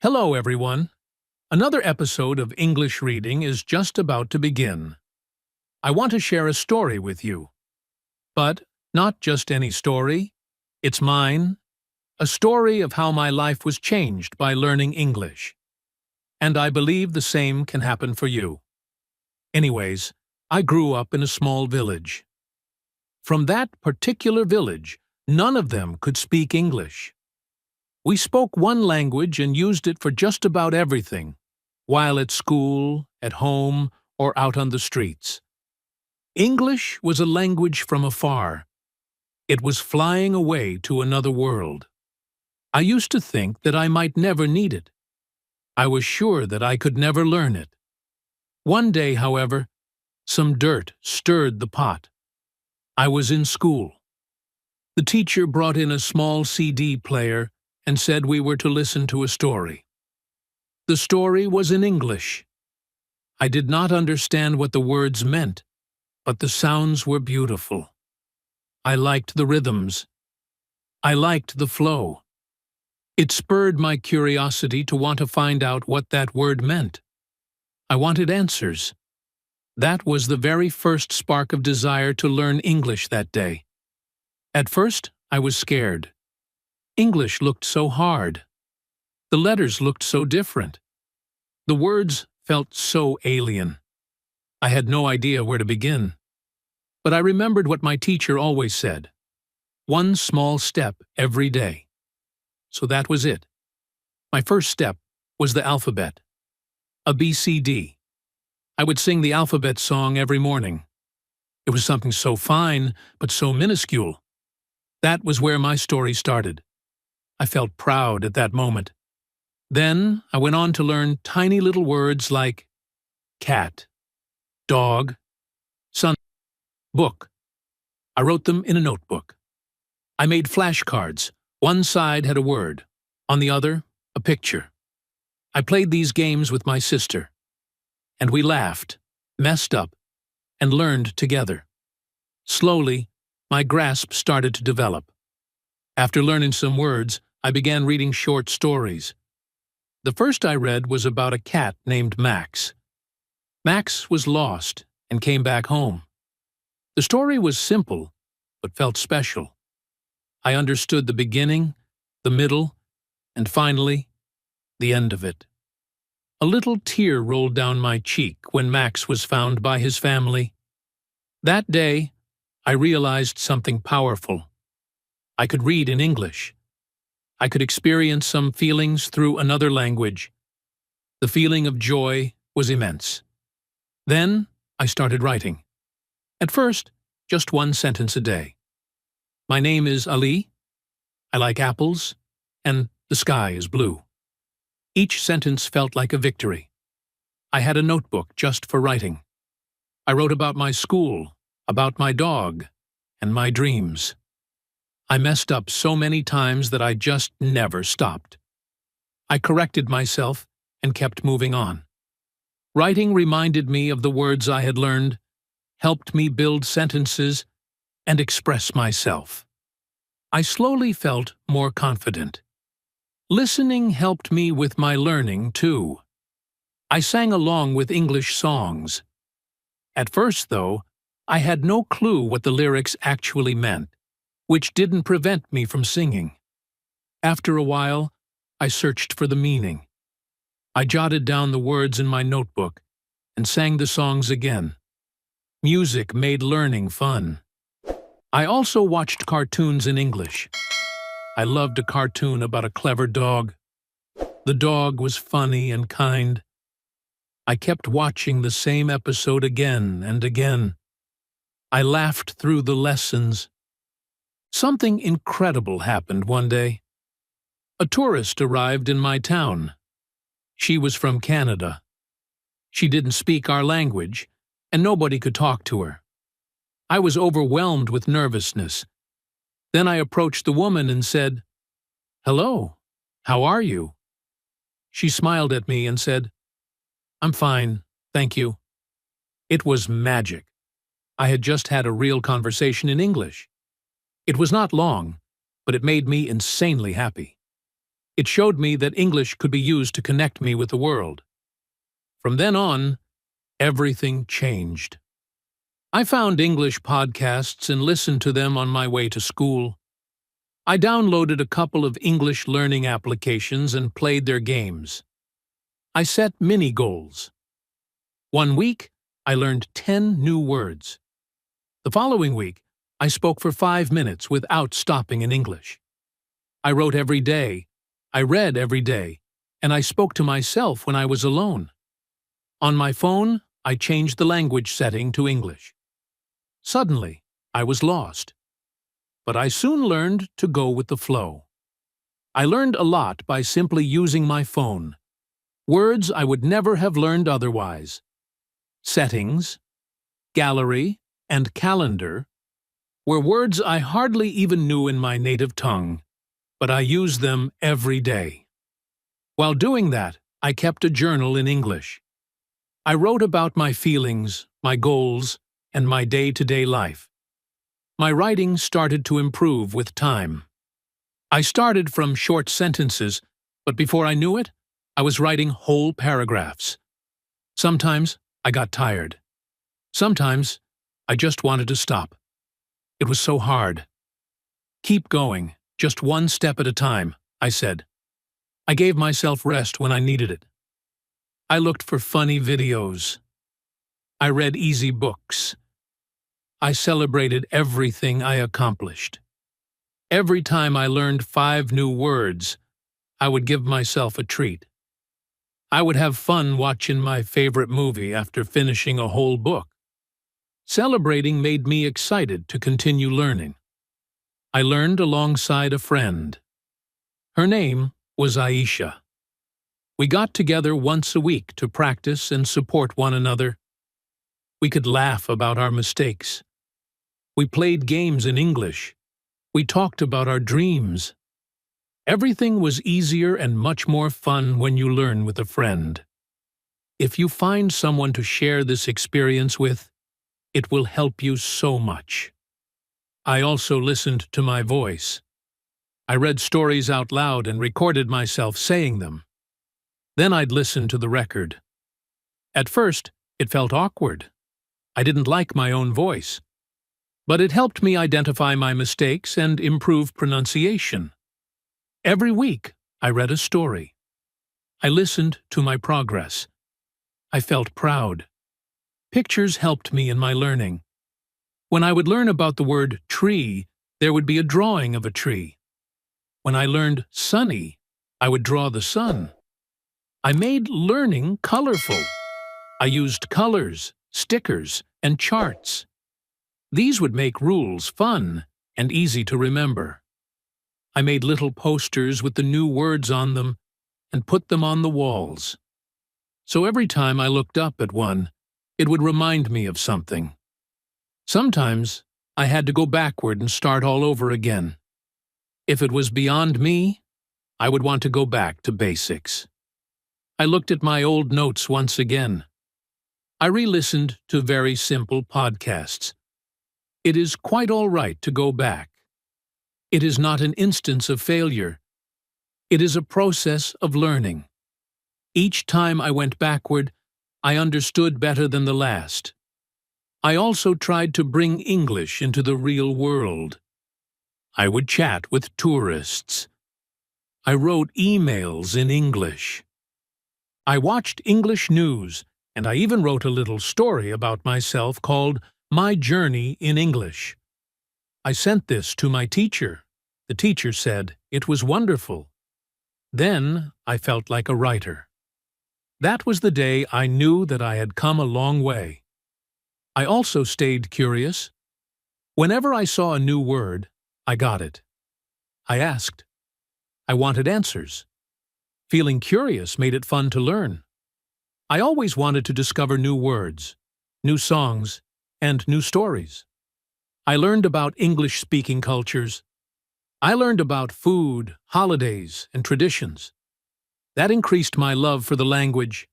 Hello, everyone. Another episode of English Reading is just about to begin. I want to share a story with you. But not just any story. It's mine. A story of how my life was changed by learning English. And I believe the same can happen for you. Anyways, I grew up in a small village. From that particular village, none of them could speak English. We spoke one language and used it for just about everything, while at school, at home, or out on the streets. English was a language from afar. It was flying away to another world. I used to think that I might never need it. I was sure that I could never learn it. One day, however, some dirt stirred the pot. I was in school. The teacher brought in a small CD player and said we were to listen to a story. The story was in English. I did not understand what the words meant, but the sounds were beautiful. I liked the rhythms. I liked the flow. It spurred my curiosity to want to find out what that word meant. I wanted answers. That was the very first spark of desire to learn English that day. At first, I was scared. English looked so hard. The letters looked so different. The words felt so alien. I had no idea where to begin. But I remembered what my teacher always said. One small step every day. So that was it. My first step was the alphabet. A BCD. I would sing the alphabet song every morning. It was something so fine, but so minuscule. That was where my story started. I felt proud at that moment. Then I went on to learn tiny little words like cat, dog, sun, book. I wrote them in a notebook. I made flashcards. One side had a word, on the other, a picture. I played these games with my sister. And we laughed, messed up, and learned together. Slowly, my grasp started to develop. After learning some words, I began reading short stories. The first I read was about a cat named Max. Max was lost and came back home. The story was simple, but felt special. I understood the beginning, the middle, and finally, the end of it. A little tear rolled down my cheek when Max was found by his family. That day, I realized something powerful. I could read in English. I could experience some feelings through another language. The feeling of joy was immense. Then I started writing. At first, just one sentence a day. My name is Ali. I like apples, and the sky is blue. Each sentence felt like a victory. I had a notebook just for writing. I wrote about my school, about my dog, and my dreams. I messed up so many times that I just never stopped. I corrected myself and kept moving on. Writing reminded me of the words I had learned, helped me build sentences, and express myself. I slowly felt more confident. Listening helped me with my learning, too. I sang along with English songs. At first, though, I had no clue what the lyrics actually meant, which didn't prevent me from singing. After a while, I searched for the meaning. I jotted down the words in my notebook and sang the songs again. Music made learning fun. I also watched cartoons in English. I loved a cartoon about a clever dog. The dog was funny and kind. I kept watching the same episode again and again. I laughed through the lessons. Something incredible happened one day. A tourist arrived in my town. She was from Canada. She didn't speak our language, and nobody could talk to her. I was overwhelmed with nervousness. Then I approached the woman and said, "Hello, how are you?" She smiled at me and said, "I'm fine, thank you." It was magic. I had just had a real conversation in English. It was not long, but it made me insanely happy. It showed me that English could be used to connect me with the world. From then on, everything changed. I found English podcasts and listened to them on my way to school. I downloaded a couple of English learning applications and played their games. I set mini goals. One week, I learned 10 new words. The following week, I spoke for 5 minutes without stopping in English. I wrote every day, I read every day, and I spoke to myself when I was alone. On my phone, I changed the language setting to English. Suddenly, I was lost. But I soon learned to go with the flow. I learned a lot by simply using my phone. Words I would never have learned otherwise. Settings, gallery, and calendar were words I hardly even knew in my native tongue, but I used them every day. While doing that, I kept a journal in English. I wrote about my feelings, my goals, and my day-to-day life. My writing started to improve with time. I started from short sentences, but before I knew it, I was writing whole paragraphs. Sometimes I got tired. Sometimes I just wanted to stop. It was so hard. "Keep going, just one step at a time," I said. I gave myself rest when I needed it. I looked for funny videos. I read easy books. I celebrated everything I accomplished. Every time I learned 5 new words, I would give myself a treat. I would have fun watching my favorite movie after finishing a whole book. Celebrating made me excited to continue learning. I learned alongside a friend. Her name was Aisha. We got together once a week to practice and support one another. We could laugh about our mistakes. We played games in English. We talked about our dreams. Everything was easier and much more fun when you learn with a friend. If you find someone to share this experience with, it will help you so much. I also listened to my voice. I read stories out loud and recorded myself saying them. Then I'd listen to the record. At first, it felt awkward. I didn't like my own voice. But it helped me identify my mistakes and improve pronunciation. Every week, I read a story. I listened to my progress. I felt proud. Pictures helped me in my learning. When I would learn about the word tree, there would be a drawing of a tree. When I learned sunny, I would draw the sun. I made learning colorful. I used colors, stickers, and charts. These would make rules fun and easy to remember. I made little posters with the new words on them and put them on the walls. So every time I looked up at one, it would remind me of something. Sometimes I had to go backward and start all over again. If it was beyond me, I would want to go back to basics. I looked at my old notes once again. I re-listened to very simple podcasts. It is quite all right to go back. It is not an instance of failure. It is a process of learning. Each time I went backward, I understood better than the last. I also tried to bring English into the real world. I would chat with tourists. I wrote emails in English. I watched English news, and I even wrote a little story about myself called My Journey in English. I sent this to my teacher. The teacher said it was wonderful. Then I felt like a writer. That was the day I knew that I had come a long way. I also stayed curious. Whenever I saw a new word, I got it. I asked. I wanted answers. Feeling curious made it fun to learn. I always wanted to discover new words, new songs, and new stories. I learned about English-speaking cultures. I learned about food, holidays, and traditions. That increased my love for the language.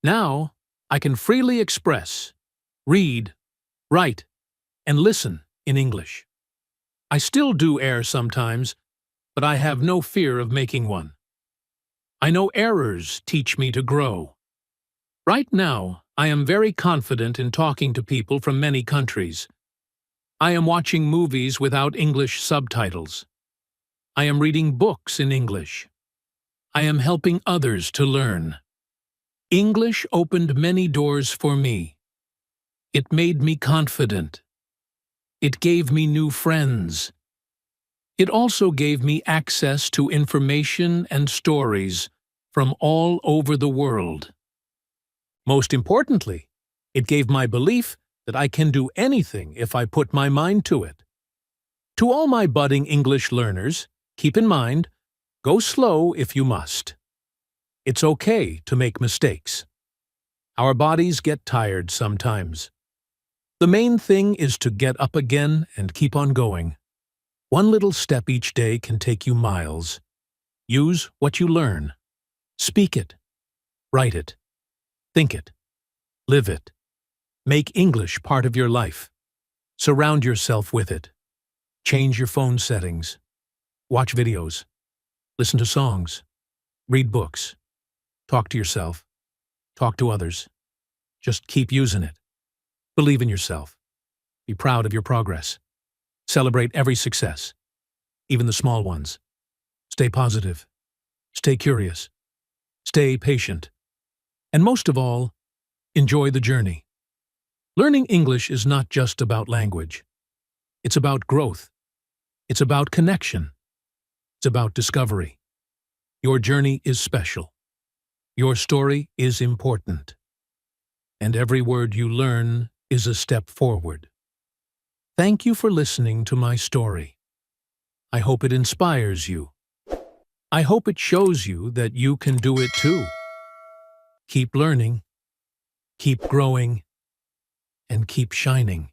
Now, I can freely express, read, write, and listen in English. I still do err sometimes, but I have no fear of making one. I know errors teach me to grow. Right now, I am very confident in talking to people from many countries. I am watching movies without English subtitles. I am reading books in English. I am helping others to learn. English opened many doors for me. It made me confident. It gave me new friends. It also gave me access to information and stories from all over the world. Most importantly, it gave my belief that I can do anything if I put my mind to it. To all my budding English learners, keep in mind, go slow if you must. It's okay to make mistakes. Our bodies get tired sometimes. The main thing is to get up again and keep on going. One little step each day can take you miles. Use what you learn. Speak it. Write it. Think it. Live it. Make English part of your life. Surround yourself with it. Change your phone settings. Watch videos. Listen to songs. Read books. Talk to yourself. Talk to others. Just keep using it. Believe in yourself. Be proud of your progress. Celebrate every success, even the small ones. Stay positive. Stay curious. Stay patient. And most of all, enjoy the journey. Learning English is not just about language. It's about growth. It's about connection. It's about discovery. Your journey is special. Your story is important. And every word you learn is a step forward. Thank you for listening to my story. I hope it inspires you. I hope it shows you that you can do it too. Keep learning, keep growing, and keep shining.